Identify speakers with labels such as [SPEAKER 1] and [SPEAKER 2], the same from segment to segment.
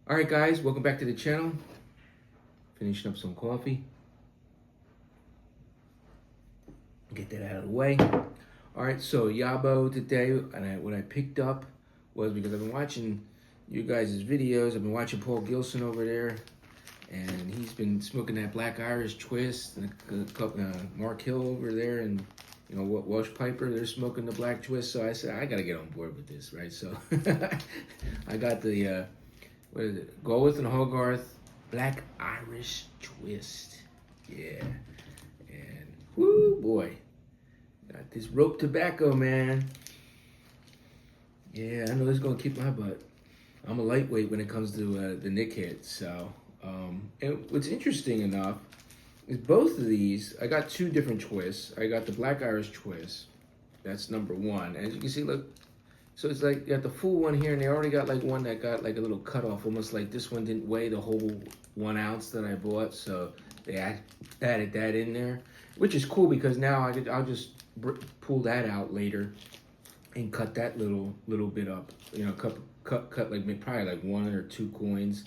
[SPEAKER 1] All right, guys, welcome back to the channel. Finishing up some coffee. Get that out of the way. All right, so YABO today, and what I picked up was because I've been watching you guys' videos. I've been watching Paul Gilson over there, and he's been smoking that Black Irish Twist, and Mark Hill over there, and Welsh Piper, they're smoking the Black Twist. So I said, I gotta get on board with this, right? So I got the what is it? GAWITH and HOGGARTH Black Irish Twist. Yeah. And whoo boy. Got this rope tobacco, man. Yeah, I know this is gonna kick my butt. I'm a lightweight when it comes to the Nick hit. So and what's interesting enough is both of these, I got two different twists. I got the Black Irish Twist. That's number one. As you can see, look, so it's like you got the full one here, and they already got like one that got like a little cutoff, almost like this one didn't weigh the whole 1 ounce that I bought, so they added that in there, which is cool because now I'll just pull that out later and cut that little bit up, cut like probably like 1 or 2 coins.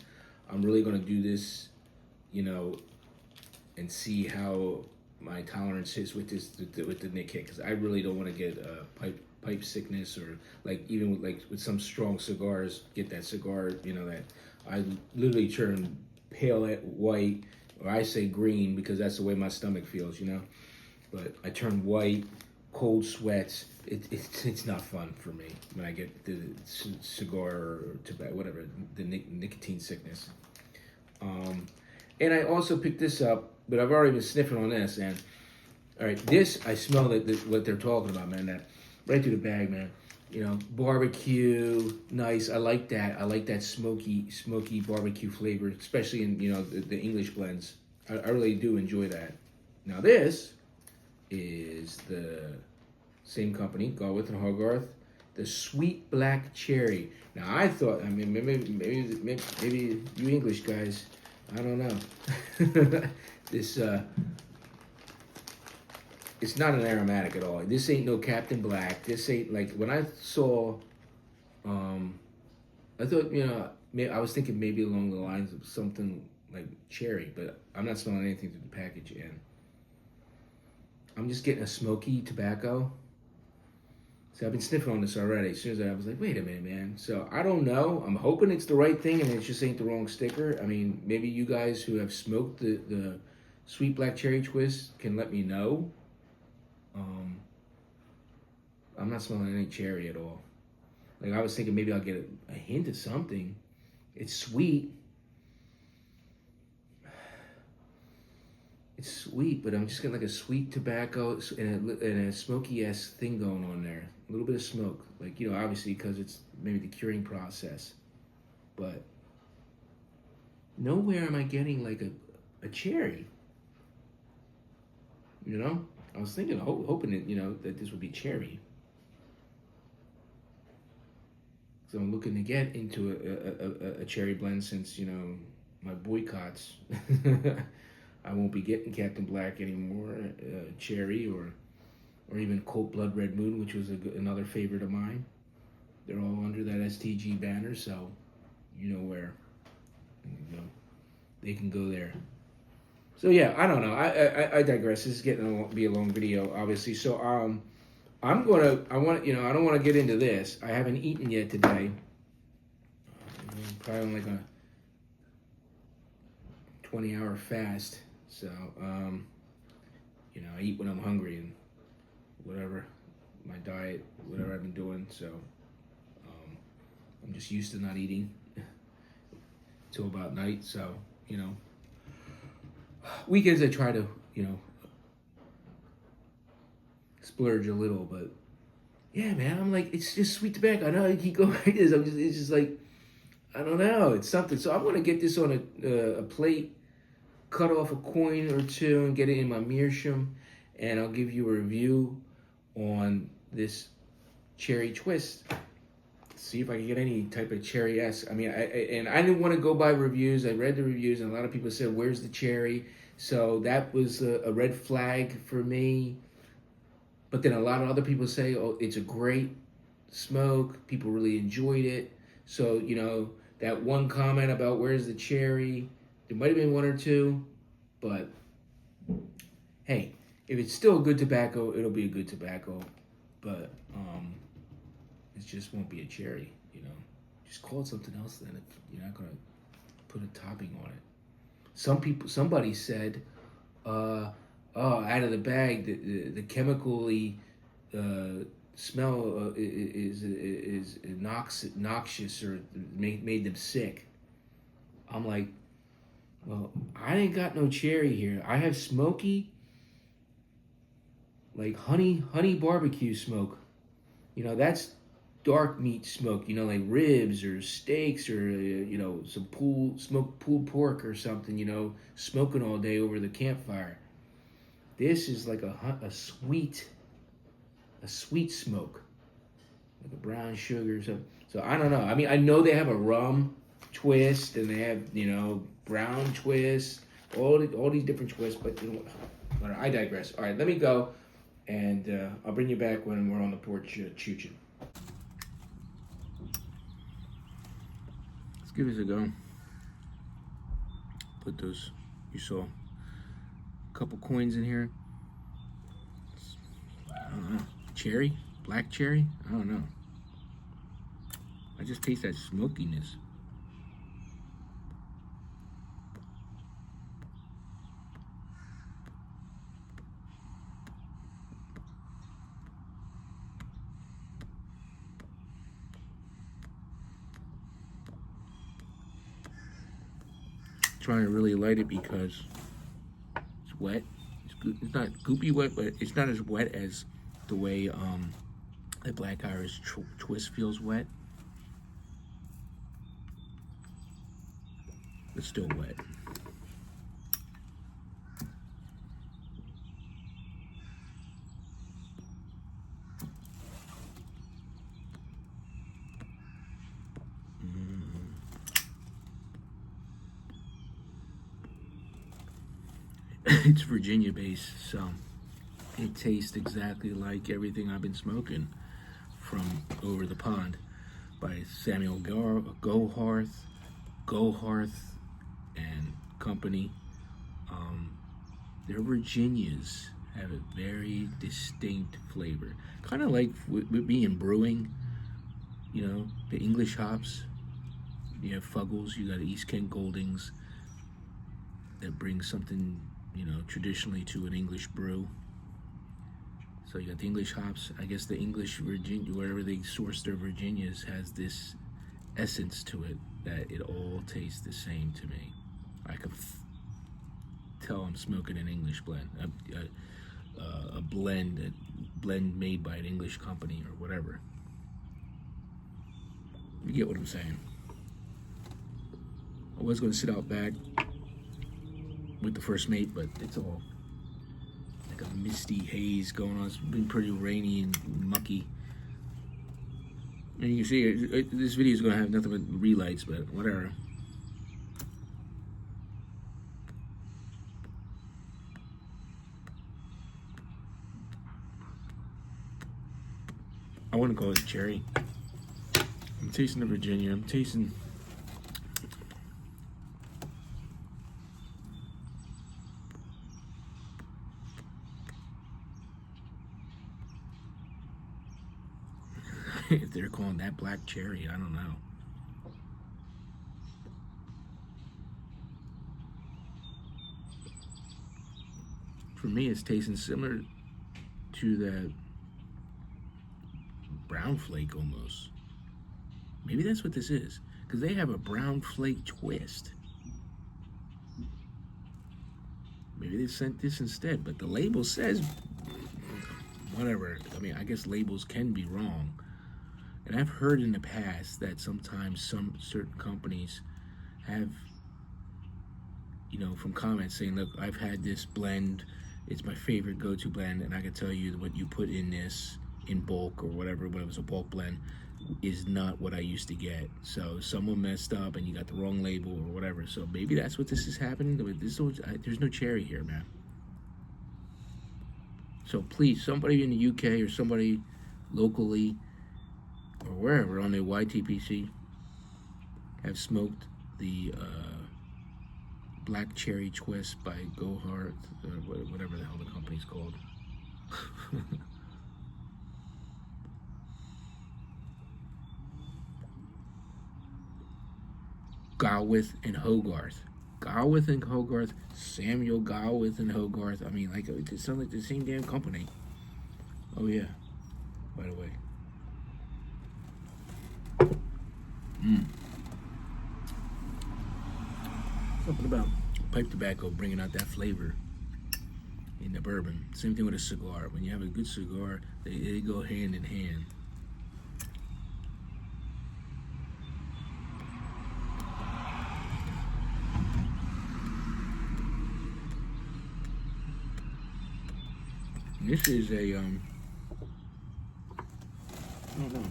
[SPEAKER 1] I'm really gonna do this, and see how my tolerance is with this with the Nick hit, because I really don't want to get pipe sickness, or like even with some strong cigars, get that cigar, that I literally turn pale at white, or I say green because that's the way my stomach feels, but I turn white, cold sweats. It's not fun for me when I get the cigar or tobacco, whatever, the nicotine sickness. And I also picked this up, but I've already been sniffing on this, and all right, this, I smell what they're talking about, man. That right through the bag, man. Barbecue, nice. I like that. I like that smoky barbecue flavor, especially in the English blends. I really do enjoy that. Now this is the same company, GAWITH and HOGGARTH, the Sweet Black Cherry. Now I thought, maybe you English guys, I don't know. This it's not an aromatic at all. This ain't no Captain Black. This ain't like, when I saw, I thought, I was thinking maybe along the lines of something like cherry, but I'm not smelling anything through the package, and I'm just getting a smoky tobacco. So I've been sniffing on this already. As soon as I was like, wait a minute, man. So I don't know. I'm hoping it's the right thing and it just ain't the wrong sticker. I mean, maybe you guys who have smoked the Sweet Black Cherry Twist can let me know. I'm not smelling any cherry at all. Like, I was thinking maybe I'll get a hint of something. It's sweet. It's sweet, but I'm just getting like a sweet tobacco and a smoky-ass thing going on there. A little bit of smoke. Like, obviously because it's maybe the curing process. But nowhere am I getting like a cherry. I was thinking, hoping that, that this would be cherry. So I'm looking to get into a cherry blend since, my boycotts. I won't be getting Captain Black anymore, cherry, or even Cold Blood Red Moon, which was another favorite of mine. They're all under that STG banner, so you know where. They can go there. So yeah, I don't know. I digress. This is getting to be a long video, obviously. So I don't want to get into this. I haven't eaten yet today. I'm probably on like a 20-hour fast. So I eat when I'm hungry, and whatever my diet, whatever I've been doing. So I'm just used to not eating till about night. So weekends I try to splurge a little, but yeah, man, I'm like, it's just sweet tobacco. I know I keep going like this. It's just like, I don't know, it's something. So I'm gonna get this on a plate, cut off a coin or two, and get it in my meerschaum, and I'll give you a review on this cherry twist. See if I can get any type of cherry-esque. I mean, I didn't want to go by reviews. I read the reviews, and a lot of people said, "Where's the cherry?" So that was a red flag for me. But then a lot of other people say, "Oh, it's a great smoke. People really enjoyed it." So that one comment about where's the cherry. There might have been one or two, but hey, if it's still good tobacco, it'll be a good tobacco. But it just won't be a cherry, you know. Just call it something else then if you're not gonna put a topping on it. Somebody said, oh, out of the bag, the chemically smell is noxious or made them sick. I'm like, well, I ain't got no cherry here. I have smoky, like honey barbecue smoke. You know, that's dark meat smoke. You know, like ribs or steaks or you know, some smoked pulled pork or something. You know, smoking all day over the campfire. This is like a sweet smoke, like a brown sugar or something. So I don't know. I mean, I know they have a rum twist and they have, you know, brown twist, all these different twists. But you know what? I digress. All right, let me go, and I'll bring you back when we're on the porch chooching. Let's give this a go. Put those. You saw a couple coins in here. I don't know. Cherry? Black cherry? I don't know. I just taste that smokiness. Trying to really light it because it's wet. It's not goopy wet, but it's not as wet as the way the Black Irish twist feels wet. It's still wet. It's Virginia based, so it tastes exactly like everything I've been smoking from over the pond by Samuel GAWITH and company. Their Virginias have a very distinct flavor, kind of like with me in brewing. You know, the English hops. You have Fuggles, you got East Kent Goldings that brings something, you know, traditionally to an English brew. So you got the English hops. I guess the English Virginia, wherever they source their Virginias, has this essence to it that it all tastes the same to me. I can tell I'm smoking an English blend, a blend made by an English company or whatever. You get what I'm saying? I was going to sit out back with the first mate, but it's all like a misty haze going on. It's been pretty rainy and mucky. And you can see this video is going to have nothing but relights, but whatever. I want to call it cherry. I'm tasting the Virginia. I'm tasting. If they're calling that black cherry, I don't know. For me, it's tasting similar to that brown flake almost. Maybe that's what this is, because they have a brown flake twist. Maybe they sent this instead, but the label says whatever. I mean, I guess labels can be wrong. And I've heard in the past that sometimes some certain companies have, you know, from comments saying, look, I've had this blend, it's my favorite go-to blend, and I can tell you what you put in this in bulk or whatever, when it was a bulk blend, is not what I used to get. So someone messed up and you got the wrong label or whatever. So maybe that's what this is happening. There's no cherry here, man. So please, somebody in the UK or somebody locally or wherever on their YTPC, have smoked the Black Cherry Twist by GAWITH, whatever the hell the company's called. GAWITH and HOGGARTH. GAWITH and HOGGARTH, Samuel GAWITH and HOGGARTH. I mean, like, it sounds like the same damn company. Oh, yeah. By the way. Something about pipe tobacco bringing out that flavor in the bourbon. Same thing with a cigar. When you have a good cigar, they go hand in hand. This is a, I don't know.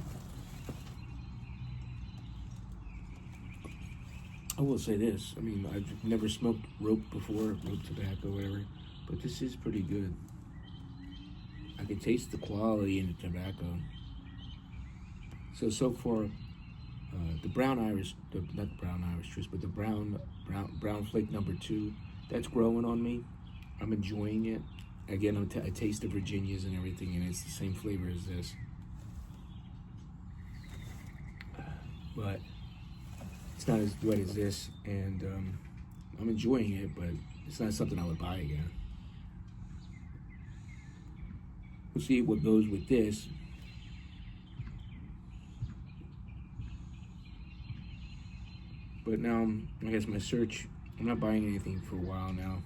[SPEAKER 1] I will say this. I mean, I've never smoked rope before, rope tobacco, whatever, but this is pretty good. I can taste the quality in the tobacco. So far, the brown Irish, not brown Irish twist, but the brown flake number 2, that's growing on me. I'm enjoying it. Again, I taste the Virginias and everything, and it's the same flavor as this. But it's not as wet as this, and I'm enjoying it, but it's not something I would buy again. We'll see what goes with this. But now, I guess my search, I'm not buying anything for a while now,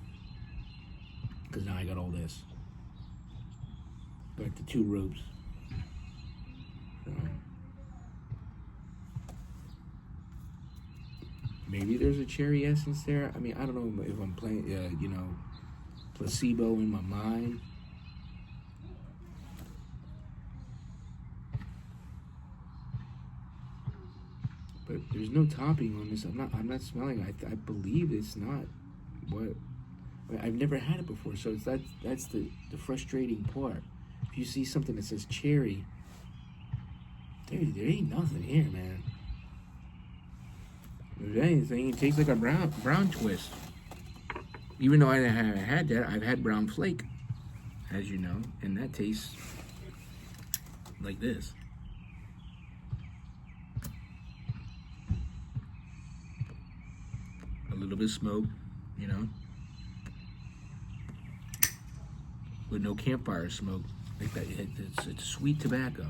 [SPEAKER 1] because now I got all this. Got the 2 ropes. So, maybe there's a cherry essence there. I mean, I don't know if I'm playing, you know, placebo in my mind. But there's no topping on this. I'm not smelling. I believe it's not what. I've never had it before, so that's the frustrating part. If you see something that says cherry, there ain't nothing here, man. If anything, it tastes like a brown twist. Even though I haven't had that, I've had brown flake, as you know, and that tastes like this. A little bit of smoke, you know, with no campfire smoke. Like that, it's sweet tobacco.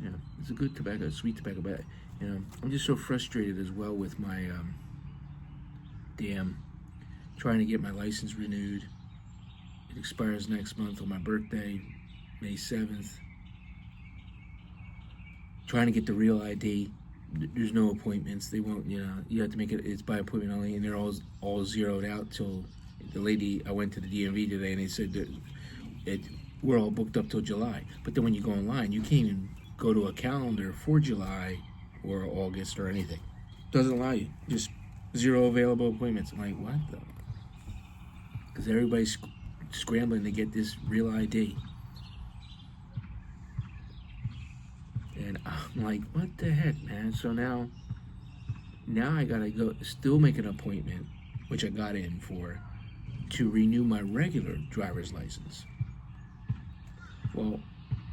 [SPEAKER 1] Yeah, it's a good tobacco, sweet tobacco. But you know, I'm just so frustrated as well with my trying to get my license renewed. It expires next month on my birthday, May 7th. Trying to get the real ID. There's no appointments. They won't, you know, you have to make it, it's by appointment only, and they're all zeroed out till the lady, I went to the DMV today and they said that we're all booked up till July. But then when you go online, you can't even go to a calendar for July or August or anything. Doesn't allow you. Just 0 available appointments. I'm like, what the? Because everybody's scrambling to get this real ID. And I'm like, what the heck, man? So now I gotta go, still make an appointment, which I got in for, to renew my regular driver's license. Well,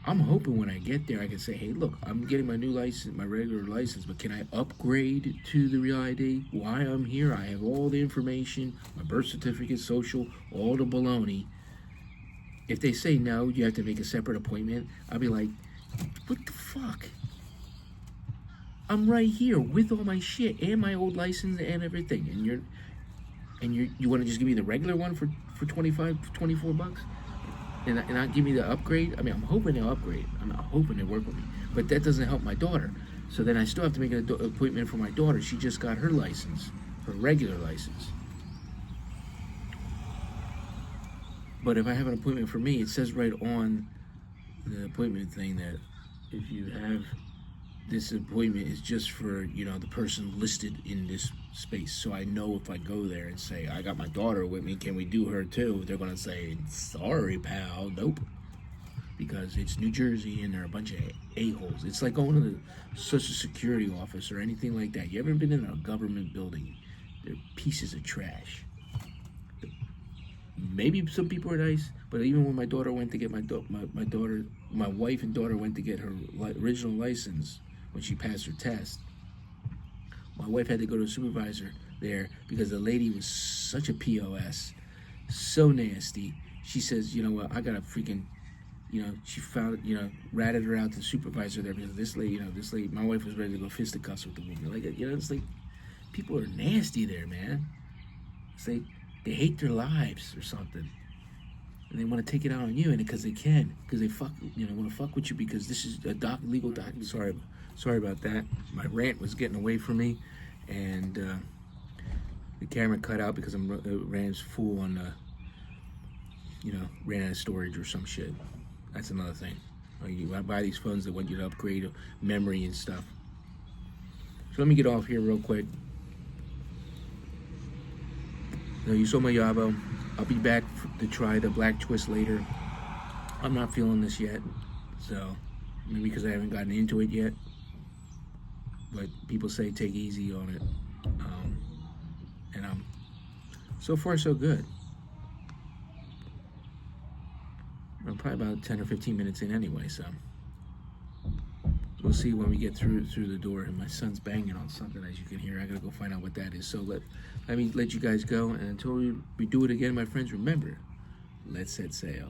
[SPEAKER 1] I'm hoping when I get there, I can say, hey, look, I'm getting my new license, my regular license, but can I upgrade to the real ID? Why I'm here, I have all the information, my birth certificate, social, all the baloney. If they say no, you have to make a separate appointment, I'll be like, what the fuck? I'm right here with all my shit and my old license and everything, and you want to just give me the regular one for 24 bucks, and not give me the upgrade? I mean, I'm hoping they'll upgrade. I'm hoping they work with me, but that doesn't help my daughter. So then I still have to make an appointment for my daughter. She just got her license, her regular license. But if I have an appointment for me, it says right on the appointment thing that if you have this appointment is just for, you know, the person listed in this space. So I know if I go there and say, I got my daughter with me, can we do her too? They're going to say, sorry, pal, nope. Because it's New Jersey and they're a bunch of a-holes. It's like going to the Social Security office or anything like that. You ever been in a government building? They're pieces of trash. Maybe some people are nice, but even when my daughter went to get my wife and daughter went to get her original license when she passed her test, my wife had to go to a supervisor there because the lady was such a POS, so nasty. She says, you know what, I got to freaking, you know, she found, you know, ratted her out to the supervisor there because this lady, my wife was ready to go fisticuffs with the woman. Like, you know, it's like, people are nasty there, man. It's like, they hate their lives or something. And they want to take it out on you, and because they can. Because they want to fuck with you because this is a legal document. Sorry about that. My rant was getting away from me, and the camera cut out because I'm ran full on, ran out of storage or some shit. That's another thing. You buy these phones that want you to upgrade memory and stuff. So let me get off here real quick. Now, you saw my YABO. I'll be back to try the black twist later. I'm not feeling this yet, so maybe because I haven't gotten into it yet. But people say take easy on it, and I'm so far so good. I'm probably about 10 or 15 minutes in anyway, so we'll see when we get through the door. And my son's banging on something, as you can hear. I gotta go find out what that is. So let me let you guys go, and until we do it again, my friends, remember, let's set sail.